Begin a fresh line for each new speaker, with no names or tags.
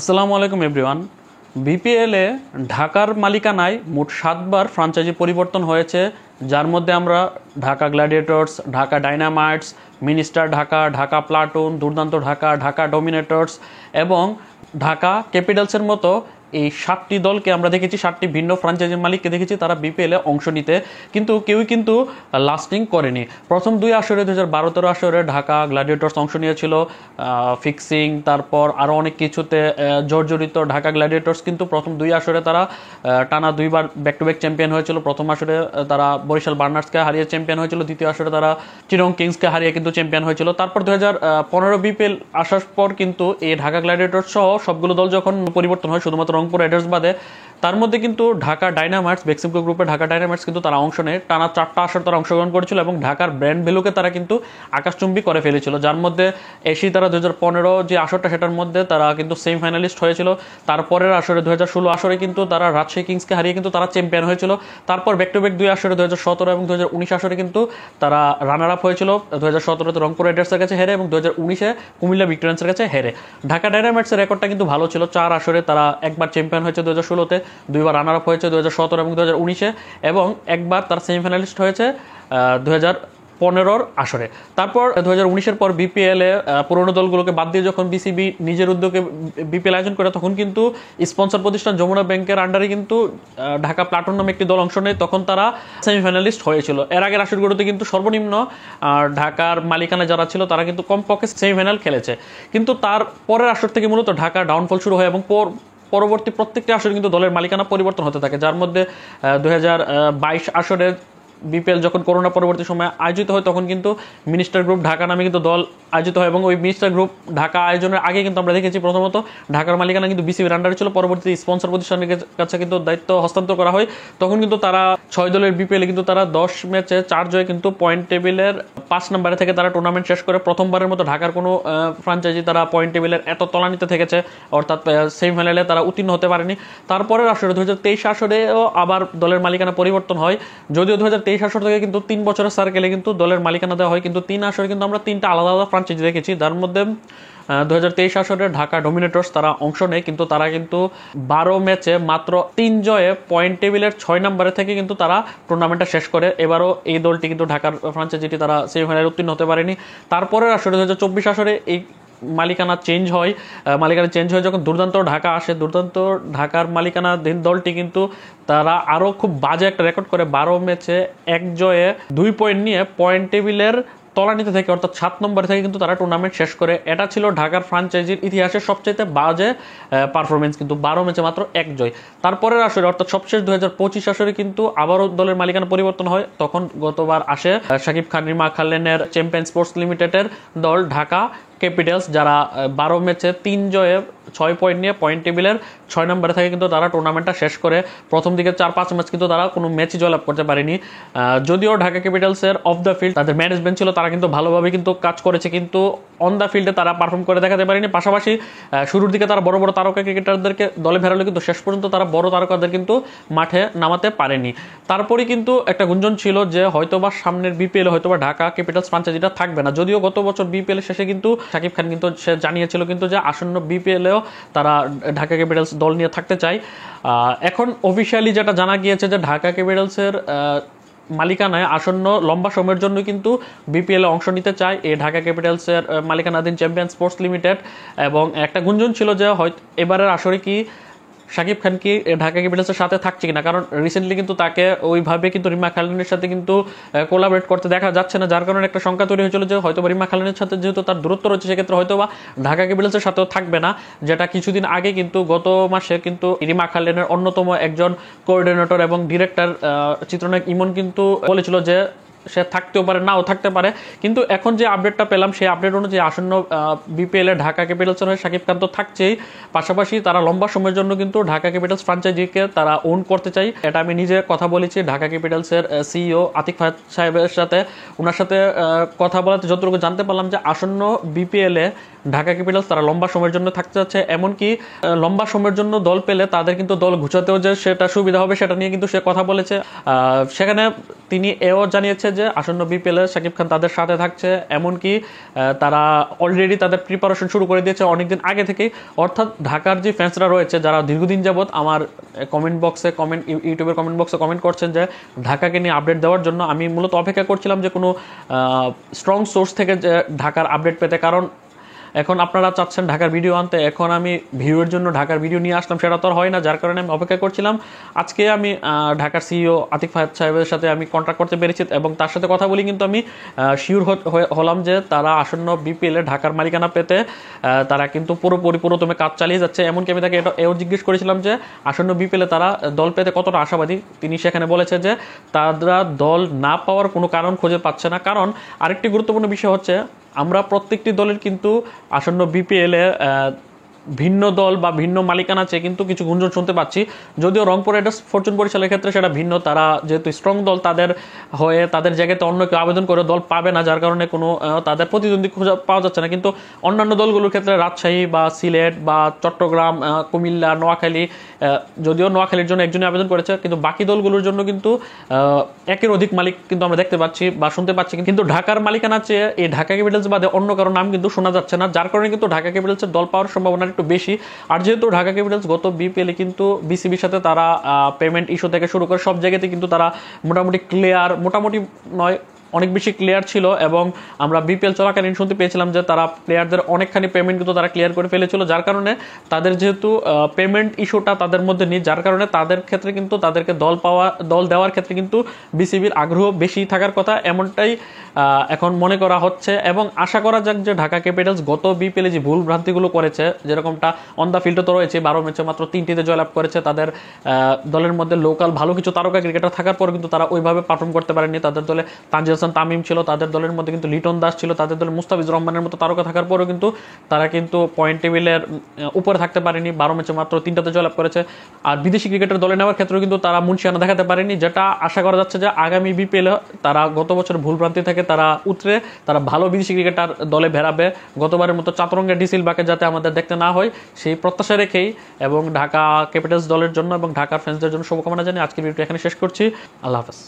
আসসালামু আলাইকুম এভরিওয়ান। বিপিএলে ঢাকার মালিকানায় মোট 7বার ফ্র্যাঞ্চাইজি পরিবর্তন হয়েছে, যার মধ্যে আমরা Dhaka Gladiators, Dhaka Dynamites, minister Dhaka, Dhaka platoon, দুর্দান্ত ঢাকা, ঢাকা ডমিনেটর্স এবং ঢাকা ক্যাপিটালসের মতো এই 7টি দলকে আমরা দেখেছি। 7টি ভিন্ন ফ্র্যাঞ্চাইজির মালিককে দেখেছি তারা বিপিএলে অংশ নিতে, কিন্তু কেউই কিন্তু লাস্টিং করেনি। প্রথম দুই আসরে 2012-13 আসরে ঢাকা গ্ল্যাডিয়েটর্স অংশ নিয়েছিল ফিক্সিং, তারপর আরও অনেক কিছুতে জর্জরিত ঢাকা গ্ল্যাডিয়েটর্স, কিন্তু প্রথম দুই আসরে তারা টানা দুইবার ব্যাক টু ব্যাক চ্যাম্পিয়ন হয়েছিল। প্রথম আসরে তারা বরিশাল বার্নার্সকে হারিয়ে চ্যাম্পিয়ন হয়েছিল, দ্বিতীয় আসরে তারা চিরং কিংসকে হারিয়ে কিন্তু চ্যাম্পিয়ন হয়েছিল। তারপর 2015 বিপিএল আসার পর কিন্তু এই ঢাকা গ্ল্যাডিয়েটর্স সহ সবগুলো দল যখন পরিবর্তন হয়, শুধুমাত্র রংপুর রাইডার্স বাদে, তার মধ্যে কিন্তু ঢাকা ডাইনামাইটস, বেক্সিমকো গ্রুপে ঢাকা ডাইনামাইটস কিন্তু তারা অংশ নেয়। টানা 4টা আসর তারা অংশগ্রহণ করেছিল এবং ঢাকার ব্র্যান্ড ভ্যালুকে তারা কিন্তু আকাশচুম্বী করে ফেলেছিল, যার মধ্যে এসি তারা 2015 যে আসরটা সেটার মধ্যে তারা কিন্তু সেমিফাইনালিস্ট হয়েছিল। তারপরের আসরে 2016 আসরে কিন্তু তারা রাজশাহী কিংসকে হারিয়ে কিন্তু তারা চ্যাম্পিয়ন হয়েছিল। তারপর ব্যাক টু ব্যাক দুই আসরে 2017 এবং 2019 আসরে কিন্তু তারা রানার আপ হয়েছিল, 2017-তে রংপুর রাইডার্সের কাছে হেরে এবং 2019-এ কুমিল্লা ভিক্টোরিয়ান্সের কাছে হেরে। ঢাকা ডাইনামাইটসের রেকর্ডটা কিন্তু ভালো ছিল, 4 আসরে তারা একবার চ্যাম্পিয়ন হয়েছে 2016-তে, দুইবার রানার আপ হয়েছে 2017 এবং 2019-এ, এবং একবার তার সেমিফাইনালিস্ট হয়েছে 2015-র আসরে। তারপর 2019-এর পর বিপিএলে পুরনো দলগুলোকে বাদ দিয়ে যখন বিসিবি নিজের উদ্যোগে বিপিএল আয়োজন করে, তখন কিন্তু স্পন্সর প্রতিষ্ঠান যমুনা ব্যাংকের আন্ডারে কিন্তু ঢাকা প্লাটুন নামে একটি দল অংশ নেয়, তখন তারা সেমিফাইনালিস্ট হয়েছিল। এর আগের আসরগুলোতে কিন্তু সর্বনিম্ন ঢাকার মালিকানা যারা ছিল তারা কিন্তু কমপক্ষে সেমিফাইনাল খেলেছে, কিন্তু তার পরের আসর থেকে মূলত ঢাকা ডাউনফল শুরু হয় এবং পরবর্তী প্রত্যেকটি আসরে কিন্তু দলের মালিকানা পরিবর্তন হতে থাকে, যার মধ্যে 2022 আসরে বিপিএল যখন করোনা পরবর্তী সময় আয়োজিত হয়, তখন কিন্তু মিনিস্টার গ্রুপ ঢাকা নামে কিন্তু দল আয়োজিত হয় এবং ওই মিনিস্টার গ্রুপ ঢাকা আয়োজনের আগে কিন্তু আমরা দেখেছি প্রথমত ঢাকার মালিকানা কিন্তু বিসিবির আন্ডারে ছিল, পরবর্তীতে স্পন্সর প্রতিষ্ঠানের কাছে কিন্তু দায়িত্ব হস্তান্তর করা হয়। তখন কিন্তু তারা 6 দলের বিপিএলে কিন্তু তারা 10 ম্যাচে 4 জয়ে কিন্তু পয়েন্ট টেবিলের 5 নম্বরে থেকে তারা টুর্নামেন্ট শেষ করে প্রথমবারের মতো ঢাকার কোনো ফ্র্যাঞ্চাইজি তারা পয়েন্ট টেবিলের এত তলানিতে থেকেছে, অর্থাৎ সেমিফাইনালে তারা উত্তীর্ণ হতে পারেনি। তারপরের আসরে 2023 আসরেও আবার দলের মালিকানা পরিবর্তন হয়, যদিও 2023 আসর থেকে কিন্তু 3 বছরের সার্কেলে কিন্তু দলের মালিকানা দেওয়া হয়, কিন্তু 3 আসরে কিন্তু আমরা 3টা আলাদা আলাদা ফ্র্যাঞ্চাইজি দেখেছি। তার মধ্যে 2023 আসরে ঢাকা ডমিনেটর্স তারা অংশ নেয়, কিন্তু তারা কিন্তু 12 ম্যাচে মাত্র 3 জয়ে পয়েন্ট টেবিলের 6 নম্বরে থেকে কিন্তু তারা টুর্নামেন্টটা শেষ করে। এবারও এই দলটি কিন্তু ঢাকার ফ্র্যাঞ্চাইজিটি তারা সেমিফাইনালে উত্তীর্ণ হতে পারেনি। তারপরের আসরে 2024 আসরে এই মালিকানা চেঞ্জ হয়, যখন দুর্দান্ত ঢাকা আসে, দুর্দান্ত ঢাকার মালিকানাধীন দলটি কিন্তু তারা আরও খুব বাজে একটা রেকর্ড করে, 12 ম্যাচে 1 জয়ে 2 পয়েন্ট নিয়ে পয়েন্ট টেবিলের তলানিতে থেকে অর্থাৎ 7 নম্বরে থেকে কিন্তু তারা টুর্নামেন্ট শেষ করে। এটা ছিল ঢাকার ফ্র্যাঞ্চাইজির ইতিহাসের সবচেয়ে বাজে পারফরমেন্স, কিন্তু 12 ম্যাচে মাত্র 1 জয়। তারপরের আসরে অর্থাৎ সবশেষ 2025 আসরে কিন্তু আবারও দলের মালিকানা পরিবর্তন হয়, তখন গতবার আসে শাকিব খান, রিমা খালেনের চ্যাম্পিয়ন স্পোর্টস লিমিটেডের দল ঢাকা ক্যাপিটালস, যারা 12 ম্যাচে 3 জয়ে 6 পয়েন্ট নিয়ে পয়েন্ট টেবিলের 6 নম্বরে থাকে কিন্তু তারা টুর্নামেন্টটা শেষ করে। প্রথম দিকে 4-5 ম্যাচ কিন্তু তারা কোনো ম্যাচই জয়লাভ করতে পারেনি, যদিও ঢাকা ক্যাপিটালসের অফ দ্য ফিল্ড তাদের ম্যানেজমেন্ট ছিল, তারা কিন্তু ভালোভাবে কিন্তু কাজ করেছে, কিন্তু অন দ্য ফিল্ডে তারা পারফর্ম করে দেখাতে পারেনি। পাশাপাশি শুরুর দিকে তারা বড় বড় তারকা ক্রিকেটারদেরকে দলে ফেরালো, কিন্তু শেষ পর্যন্ত তারা বড় তারকাদের কিন্তু মাঠে নামাতে পারেনি। তারপরে কিন্তু একটা গুঞ্জন ছিল যে হয়তোবা সামনের বিপিএল হয়তোবা ঢাকা ক্যাপিটালস ফ্র্যাঞ্চাইজিটা থাকবে না, যদিও গত বছর বিপিএল শেষে কিন্তু শাকিব খান কিন্তু সে জানিয়েছিল কিন্তু যে আসন্ন বিপিএলেও তারা ঢাকা ক্যাপিটালস দল নিয়ে থাকতে চায়। এখন অফিসিয়ালি যেটা জানা গিয়েছে যে ঢাকা ক্যাপিটালসের মালিকানায় আসন্ন লম্বা সময়ের জন্য কিন্তু বিপিএলে অংশ নিতে চায় এই ঢাকা ক্যাপিটালসের মালিকানাধীন চ্যাম্পিয়ন স্পোর্টস লিমিটেড। এবং একটা গুঞ্জন ছিল যে হয়তো এবারের আসরে কি শাকিব খান কি ঢাকা ক্যাপিটালসের সাথে থাকছে কিনা, কারণ রিসেন্টলি কিন্তু তাকে ওইভাবে কিন্তু রিমা খালিনের সাথে কিন্তু কোলাবরেট করতে দেখা যাচ্ছে না, যার কারণে একটা শঙ্কা তৈরি হয়েছিল যে হয়তো রিমা খালিনের সাথে যেহেতু তার দূরত্ব রয়েছে, সেক্ষেত্রে হয়তো বা ঢাকা ক্যাপিটালসের সাথেও থাকবে না। যেটা কিছুদিন আগে কিন্তু গত মাসে কিন্তু রিমা খালিনের অন্যতম একজন কোঅর্ডিনেটর এবং ডিরেক্টর চিত্রনায়ক ইমন কিন্তু বলেছিল যে সে থাকতেও পারে, নাও থাকতে পারে। কিন্তু এখন যে আপডেটটা পেলাম সেই আপডেট অনুযায়ী আসন্ন বিপিএল এ ঢাকা ক্যাপিটালসের হয়ে শাকিব খান তো থাকছেই, পাশাপাশি তারা লম্বা সময়ের জন্য কিন্তু ঢাকা ক্যাপিটালস ফ্র্যাঞ্চাইজিকে তারা ওন করতে চাই। এটা আমি নিজে কথা বলেছি ঢাকা ক্যাপিটালসের সিইও আতিক ফায়াদ সাহেবের সাথে, ওনার সাথে কথা বলাতে যতটুকু জানতে পারলাম যে আসন্ন বিপিএল এ ঢাকা ক্যাপিটালস তারা লম্বা সময়ের জন্য থাকতে যাচ্ছে, এমনকি লম্বা সময়ের জন্য দল পেলে তাদের কিন্তু দল ঘুচাতেও যে সেটা সুবিধা হবে সেটা নিয়ে কিন্তু সে কথা বলেছে। সেখানে তিনি এও জানিয়েছে যে আসন্ন বিপিএল এ শাকিব খান তাদের সাথে থাকছে, এমনকি তারা অলরেডি তাদের প্রিপারেশন শুরু করে দিয়েছে অনেকদিন আগে থেকেই। অর্থাৎ ঢাকার যে ফ্যান্সরা রয়েছে যারা দীর্ঘদিন যাবৎ আমার ইউটিউবের কমেন্ট বক্সে কমেন্ট করছেন যে ঢাকাকে নিয়ে আপডেট দেওয়ার জন্য, আমি মূলত অপেক্ষা করছিলাম যে কোনো স্ট্রং সোর্স থেকে যে ঢাকার আপডেট পেতে। কারণ এখন আপনারা চাচ্ছেন ঢাকার ভিডিও আনতে, এখন আমি ভিউয়ের জন্য ঢাকার ভিডিও নিয়ে আসলাম, সেটা তো আর হয় না। যার কারণে আমি অপেক্ষা করছিলাম। আজকে আমি ঢাকার সিইও আতিক ফাহাদ সাহেবের সাথে আমি কন্ট্যাক্ট করতে পেরেছি এবং তার সাথে কথা বলি কিন্তু আমি শিওর হলাম যে তারা আসন্ন বিপিএলে ঢাকার মালিকানা পেতে তারা কিন্তু পুরোদমে কাজ চালিয়ে যাচ্ছে। এমনকি আমি তাকে এও জিজ্ঞেস করেছিলাম যে আসন্ন বিপিএলে তারা দল পেতে কতটা আশাবাদী। তিনি সেখানে বলেছে যে তারা দল না পাওয়ার কোনো কারণ খুঁজে পাচ্ছে না। কারণ আরেকটি গুরুত্বপূর্ণ বিষয় হচ্ছে, আমরা প্রত্যেকটি দলের কিন্তু আসন্ন বিপিএলে ভিন্ন দল বা ভিন্ন মালিকানা চেয়ে কিন্তু কিছু গুঞ্জন শুনতে পাচ্ছি। যদিও রংপুর রাইডার্স ফরচুন বরিশালের ক্ষেত্রে সেটা ভিন্ন, তারা যেহেতু স্ট্রং দল তাদের হয়ে তাদের জায়গাতে অন্য কেউ আবেদন করে দল পাবে না, যার কারণে কোনো তাদের প্রতিদ্বন্দ্বী খুঁজে পাওয়া যাচ্ছে না। কিন্তু অন্যান্য দলগুলোর ক্ষেত্রে রাজশাহী বা সিলেট বা চট্টগ্রাম, কুমিল্লা, নোয়াখালী, যদিও নোয়াখালীর জন্য একজনই আবেদন করেছে, কিন্তু বাকি দলগুলোর জন্য কিন্তু একের অধিক মালিক কিন্তু আমরা দেখতে পাচ্ছি বা শুনতে পাচ্ছি। কিন্তু ঢাকার মালিকানা চেয়ে এই ঢাকা ক্যাপিটালস বাদে অন্য কারো নাম কিন্তু শোনা যাচ্ছে না, যার কারণে কিন্তু ঢাকা ক্যাপিটালসের দল পাওয়ার সম্ভাবনা একটু বেশি। আর যেহেতু ঢাকা ক্যাপিটালস গত বিপিএলে কিন্তু বিসিবির সাথে তারা পেমেন্ট ইস্যু থেকে শুরু করে সব জায়গাতে কিন্তু তারা মোটামুটি ক্লিয়ার, মোটামুটি নয় অনেক বেশি ক্লিয়ার ছিল, এবং আমরা বিপিএল চলাকালীন শুনতে পেয়েছিলাম যে তারা প্লেয়ারদের অনেকখানি পেমেন্ট কিন্তু তারা ক্লিয়ার করে ফেলেছিল। যার কারণে তাদের যেহেতু পেমেন্ট ইস্যুটা তাদের মধ্যে নেই, যার কারণে তাদের ক্ষেত্রে কিন্তু তাদেরকে দল দেওয়ার ক্ষেত্রে কিন্তু বিসিবির আগ্রহ বেশি থাকার কথা, এমনটাই এখন মনে করা হচ্ছে। এবং আশা করা যাক যে ঢাকা ক্যাপিটালস গত বিপিএলে যে ভুল ভ্রান্তিগুলো করেছে, যেরকমটা অন দ্য ফিল্ডে তো রয়েছে, 12 ম্যাচে মাত্র 3টিতে জয়লাভ করেছে, তাদের দলের মধ্যে লোকাল ভালো কিছু তারকা ক্রিকেটার থাকার পর কিন্তু তারা ওইভাবে পারফর্ম করতে পারেনি। তাদের দলে তানজিদ হাসান তামিম ছিল, তাদের দলের মধ্যে কিন্তু লিটন দাস ছিল, তাদের দলে মুস্তাফিজুর রহমানের মতো তারকা থাকার পরেও কিন্তু তারা কিন্তু পয়েন্ট টেবিলের উপরে থাকতে পারেনি। 12 ম্যাচে মাত্র 3টাতে জয়লাভ করেছে। আর বিদেশি ক্রিকেটার দলে নেওয়ার ক্ষেত্রেও কিন্তু তারা মুনশিয়ানা দেখাতে পারেনি, যেটা আশা করা যাচ্ছে যে আগামী বিপিএলে তারা গত বছর ভুলভ্রান্তি থেকে তারা উতরে তারা ভালো বিদেশি ক্রিকেটার দলে ভেড়াবে, গতবারের মতো চাতরঙ্গে ডি সিলভাকে যাতে আমাদের দেখতে না হয় সেই প্রত্যাশা রেখেই এবং ঢাকা ক্যাপিটালস দলের জন্য এবং ঢাকার ফ্যান্সদের জন্য শুভকামনা জানিয়ে আজকের ভিডিওটি এখানে শেষ করছি। আল্লাহ হাফেজ।